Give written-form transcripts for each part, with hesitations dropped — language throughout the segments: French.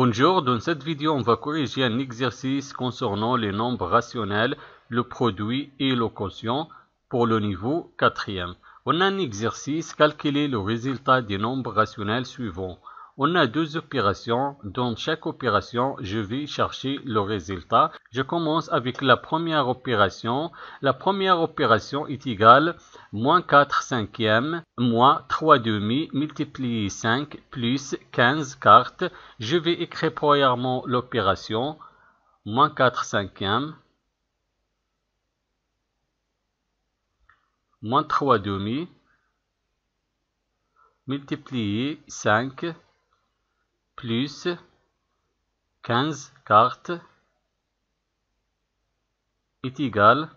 Bonjour, dans cette vidéo, on va corriger un exercice concernant les nombres rationnels, le produit et le quotient pour le niveau 4e. On a un exercice, calculer le résultat des nombres rationnels suivants. On a deux opérations. Dans chaque opération, je vais chercher le résultat. Je commence avec la première opération. La première opération est égale moins 4 cinquièmes moins 3 demi multiplié 5 plus 15 quarts. Je vais écrire premièrement l'opération moins 4 cinquièmes moins 3 demi multiplié 5 plus 15 quarts est égal.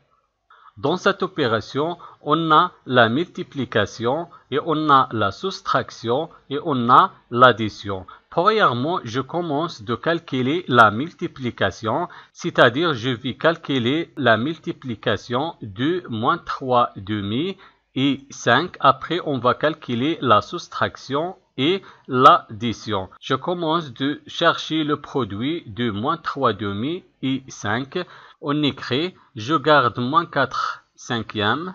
Dans cette opération, on a la multiplication et on a la soustraction et on a l'addition. Premièrement, je commence de calculer la multiplication, c'est-à-dire je vais calculer la multiplication de moins 3 demi et 5. Après, on va calculer la soustraction et l'addition. Je commence de chercher le produit de moins 3 demi et 5. On écrit, je garde moins 4 cinquièmes.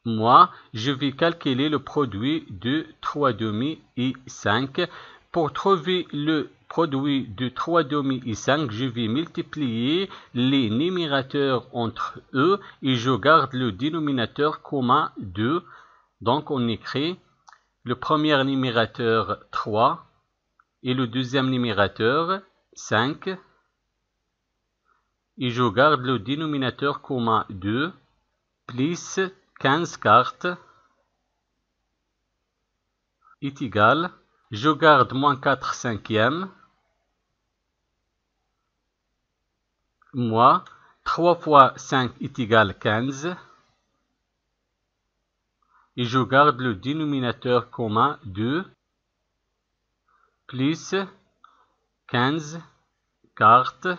Moi, je vais calculer le produit de 3 demi et 5. Pour trouver le produit de 3 demi et 5, je vais multiplier les numérateurs entre eux et je garde le dénominateur commun 2. Donc, on écrit le premier numérateur 3 et le deuxième numérateur 5. Et je garde le dénominateur commun 2 plus 15 quarts est égal. Je garde moins 4 cinquièmes moins 3 fois 5 est égal 15. Et je garde le dénominateur commun 2 plus 15 quarts.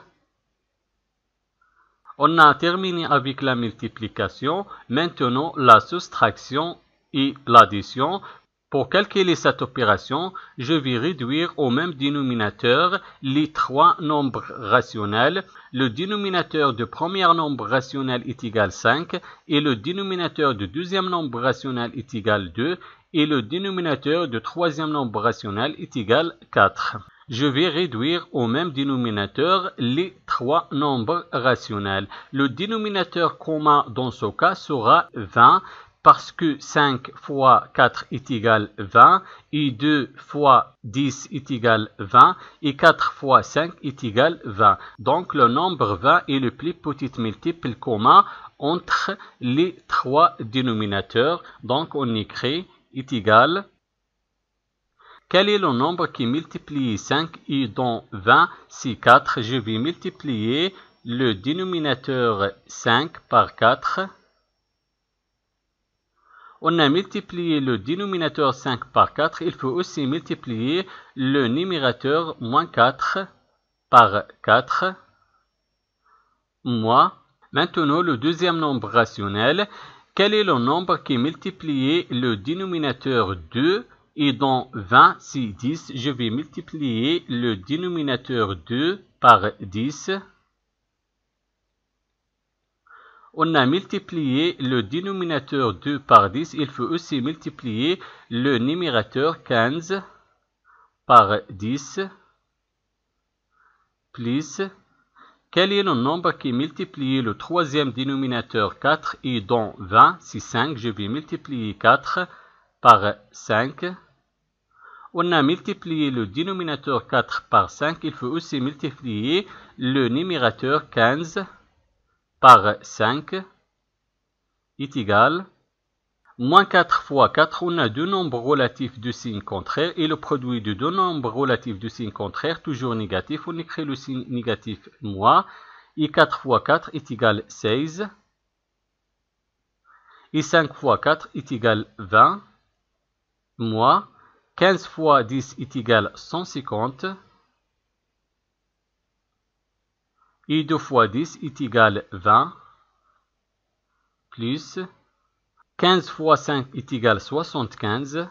On a terminé avec la multiplication. Maintenant, la soustraction et l'addition. Pour calculer cette opération, je vais réduire au même dénominateur les trois nombres rationnels. Le dénominateur du premier nombre rationnel est égal 5 et le dénominateur du deuxième nombre rationnel est égal 2 et le dénominateur du troisième nombre rationnel est égal 4. Je vais réduire au même dénominateur les trois nombres rationnels. Le dénominateur commun dans ce cas sera 20 parce que 5 fois 4 est égal 20 et 2 fois 10 est égal 20 et 4 fois 5 est égal 20. Donc le nombre 20 est le plus petit multiple commun entre les trois dénominateurs. Donc on écrit est égal. Quel est le nombre qui multiplie 5 et dont 20 c'est 4? Je vais multiplier le dénominateur 5 par 4. On a multiplié le dénominateur 5 par 4. Il faut aussi multiplier le numérateur moins 4 par 4. Maintenant, le deuxième nombre rationnel. Quel est le nombre qui multiplie le dénominateur 2 et dont 20 c'est 10? Je vais multiplier le dénominateur 2 par 10. On a multiplié le dénominateur 2 par 10. Il faut aussi multiplier le numérateur 15 par 10 plus. Quel est le nombre qui multiplie le troisième dénominateur 4 et dont 20 c'est 5? Je vais multiplier 4 par 5. On a multiplié le dénominateur 4 par 5. Il faut aussi multiplier le numérateur 15 par 5 est égal. Moins 4 fois 4, on a deux nombres relatifs de signe contraire et le produit de deux nombres relatifs de signe contraire, toujours négatif. On écrit le signe négatif moins. Et 4 fois 4 est égal 16. Et 5 fois 4 est égal 20. Moins 15 fois 10 est égal 150. Et 2 fois 10 est égal 20. Plus 15 fois 5 est égal 75.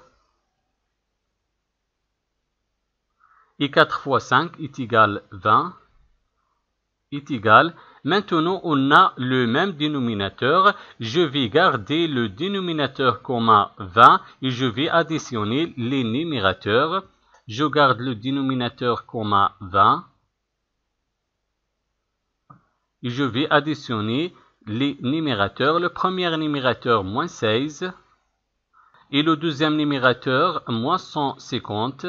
et 4 fois 5 est égal 20, est égal. Maintenant, on a le même dénominateur. Je vais garder le dénominateur comme 20 et je vais additionner les numérateurs. Je garde le dénominateur comme 20 et je vais additionner les numérateurs. Le premier numérateur, moins 16, et le deuxième numérateur, moins 150,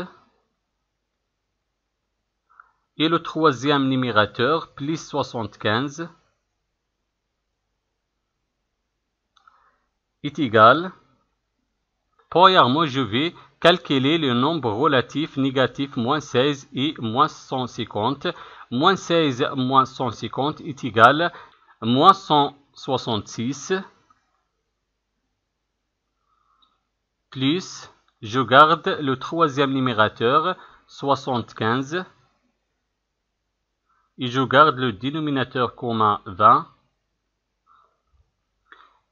et le troisième numérateur, plus 75, est égal. Premièrement, je vais calculer le nombre relatif négatif moins 16 et moins 150. Moins 16 moins 150 est égal moins 166. Plus, je garde le troisième numérateur, 75. Et je garde le dénominateur commun 20.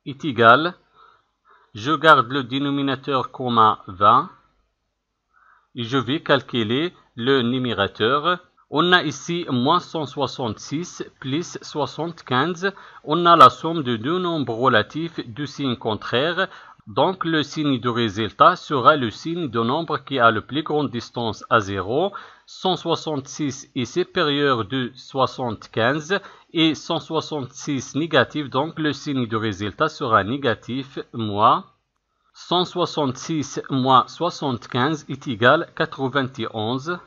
Est égal. Je garde le dénominateur commun 20. Et je vais calculer le numérateur. On a ici moins 166 plus 75. On a la somme de deux nombres relatifs du signe contraire. Donc le signe de résultat sera le signe de nombre qui a la plus grande distance à 0. 166 est supérieur de 75 et 166 négatif. Donc le signe de résultat sera négatif, moins. 166 moins 75 est égal 91.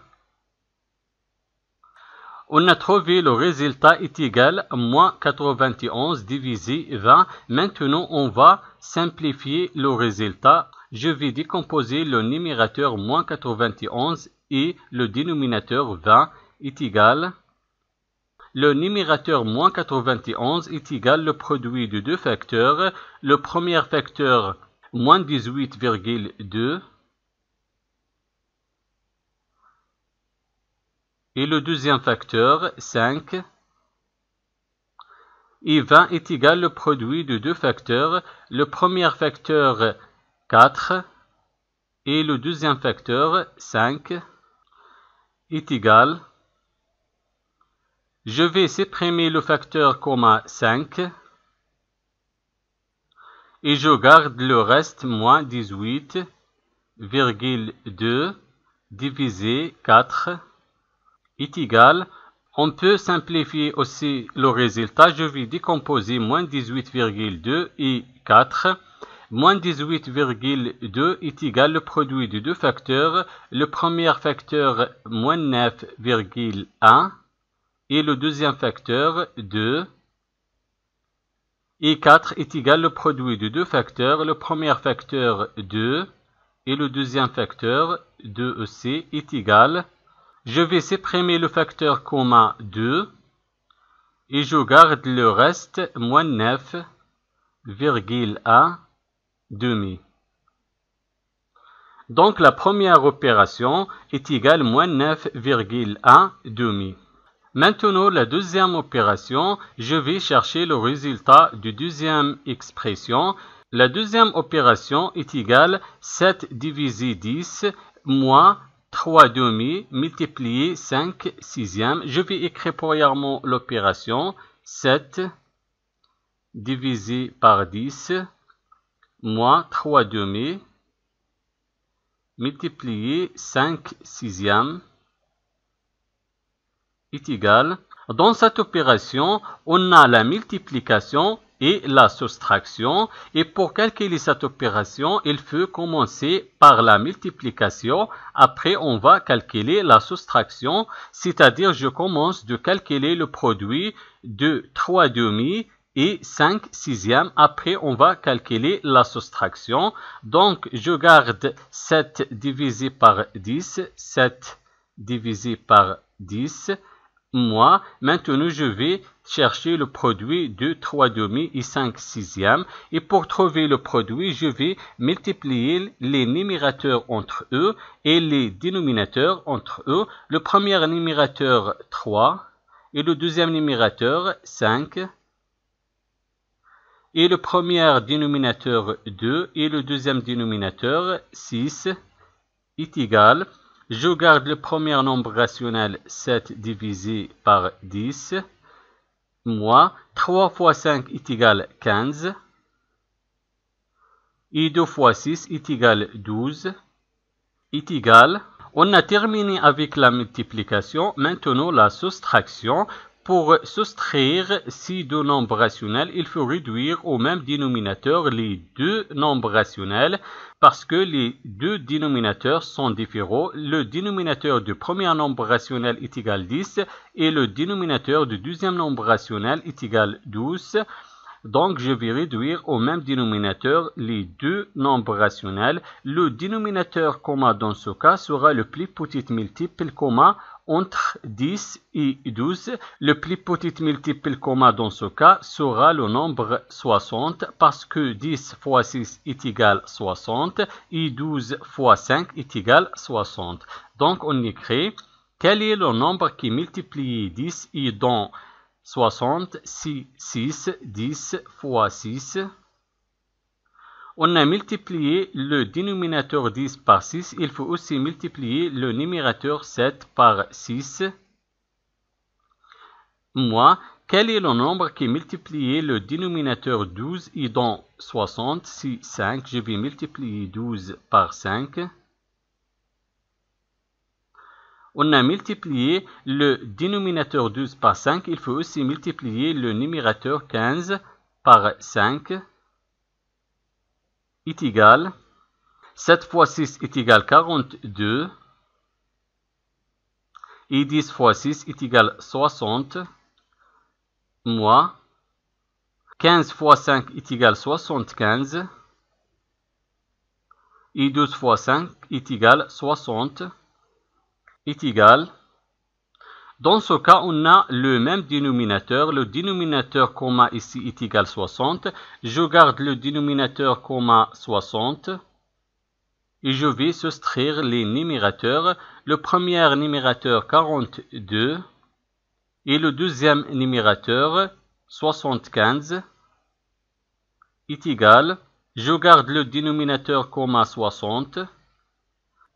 On a trouvé le résultat est égal à moins 91 divisé 20. Maintenant, on va simplifier le résultat. Je vais décomposer le numérateur moins 91 et le dénominateur 20 est égal. Le numérateur moins 91 est égal le produit de deux facteurs. Le premier facteur, moins 18,2. Et le deuxième facteur, 5. Et 20 est égal le produit de deux facteurs. Le premier facteur, 4. Et le deuxième facteur, 5. Est égal. Je vais supprimer le facteur commun 5. Et je garde le reste, moins 18,2 divisé 4. Est égal. On peut simplifier aussi le résultat. Je vais décomposer moins 18,2 et 4. Moins 18,2 est égal le produit de deux facteurs. Le premier facteur, moins 9,1. Et le deuxième facteur, 2. Et 4 est égal le produit de deux facteurs. Le premier facteur, 2. Et le deuxième facteur, 2 aussi, est égal. Je vais supprimer le facteur commun 2 et je garde le reste, moins 9,1 demi. Donc la première opération est égale moins 9,1 demi. Maintenant la deuxième opération, je vais chercher le résultat de deuxième expression. La deuxième opération est égale 7 divisé 10 moins 3 demi multiplié 5 sixièmes. Je vais écrire premièrement l'opération 7 divisé par 10 moins 3 demi multiplié 5 sixièmes est égal. Dans cette opération, on a la multiplication et la soustraction. Et pour calculer cette opération, il faut commencer par la multiplication. Après, on va calculer la soustraction, c'est-à-dire je commence de calculer le produit de 3 demi et 5 sixièmes. Après, on va calculer la soustraction. Donc, je garde 7 divisé par 10, 7 divisé par 10, moi, maintenant je vais chercher le produit de 3 demi et 5 sixièmes. Et pour trouver le produit, je vais multiplier les numérateurs entre eux et les dénominateurs entre eux. Le premier numérateur 3 et le deuxième numérateur 5. Et le premier dénominateur 2 et le deuxième dénominateur 6 est égal. Je garde le premier nombre rationnel 7 divisé par 10, moins 3 fois 5 est égal 15, et 2 fois 6 est égal 12, est égal. On a terminé avec la multiplication, maintenant la soustraction. Pour soustraire ces deux nombres rationnels, il faut réduire au même dénominateur les deux nombres rationnels parce que les deux dénominateurs sont différents. Le dénominateur du premier nombre rationnel est égal 10 et le dénominateur du deuxième nombre rationnel est égal 12. Donc, je vais réduire au même dénominateur les deux nombres rationnels. Le dénominateur commun dans ce cas sera le plus petit multiple commun entre 10 et 12. Le plus petit multiple commun dans ce cas sera le nombre 60 parce que 10 fois 6 est égal 60 et 12 fois 5 est égal 60. Donc, on écrit quel est le nombre qui multiplie 10 et donne 60, 6, 10 fois 6. On a multiplié le dénominateur 10 par 6. Il faut aussi multiplier le numérateur 7 par 6. Moins, quel est le nombre qui multiplie le dénominateur 12 et donne 60? Si 5, je vais multiplier 12 par 5. On a multiplié le dénominateur 12 par 5. Il faut aussi multiplier le numérateur 15 par 5. Est égal. 7 fois 6 est égal 42. Et 10 fois 6 est égal 60. Moins. 15 fois 5 est égal 75. Et 12 fois 5 est égal 60. Est égal. Dans ce cas, on a le même dénominateur. Le dénominateur commun ici est égal 60. Je garde le dénominateur commun 60. Et je vais soustraire les numérateurs. Le premier numérateur 42. Et le deuxième numérateur 75 est égal. Je garde le dénominateur commun 60.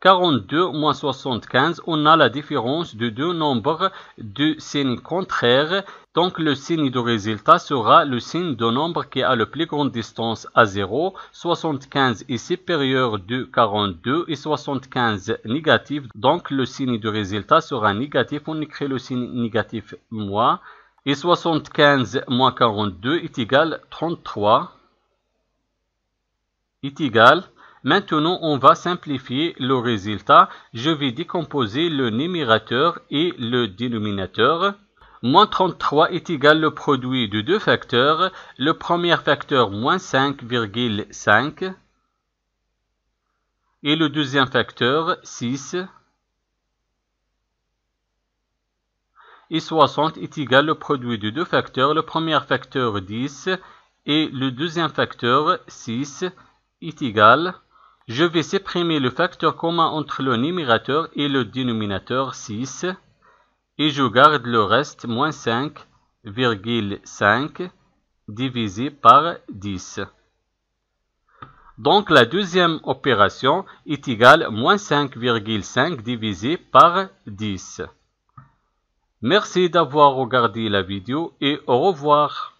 42 moins 75, on a la différence de deux nombres de signes contraires. Donc le signe de résultat sera le signe de nombre qui a la plus grande distance à 0. 75 est supérieur de 42 et 75 négatif. Donc le signe de résultat sera négatif. On écrit le signe négatif moins. Et 75 moins 42 est égal 33. Est égal. Maintenant, on va simplifier le résultat. Je vais décomposer le numérateur et le dénominateur. Moins 33 est égal le produit de deux facteurs. Le premier facteur, moins 5,5. Et le deuxième facteur, 6. Et 60 est égal le produit de deux facteurs. Le premier facteur, 10. Et le deuxième facteur, 6, est égal. Je vais supprimer le facteur commun entre le numérateur et le dénominateur 6 et je garde le reste moins 5,5 divisé par 10. Donc la deuxième opération est égale moins 5,5 divisé par 10. Merci d'avoir regardé la vidéo et au revoir.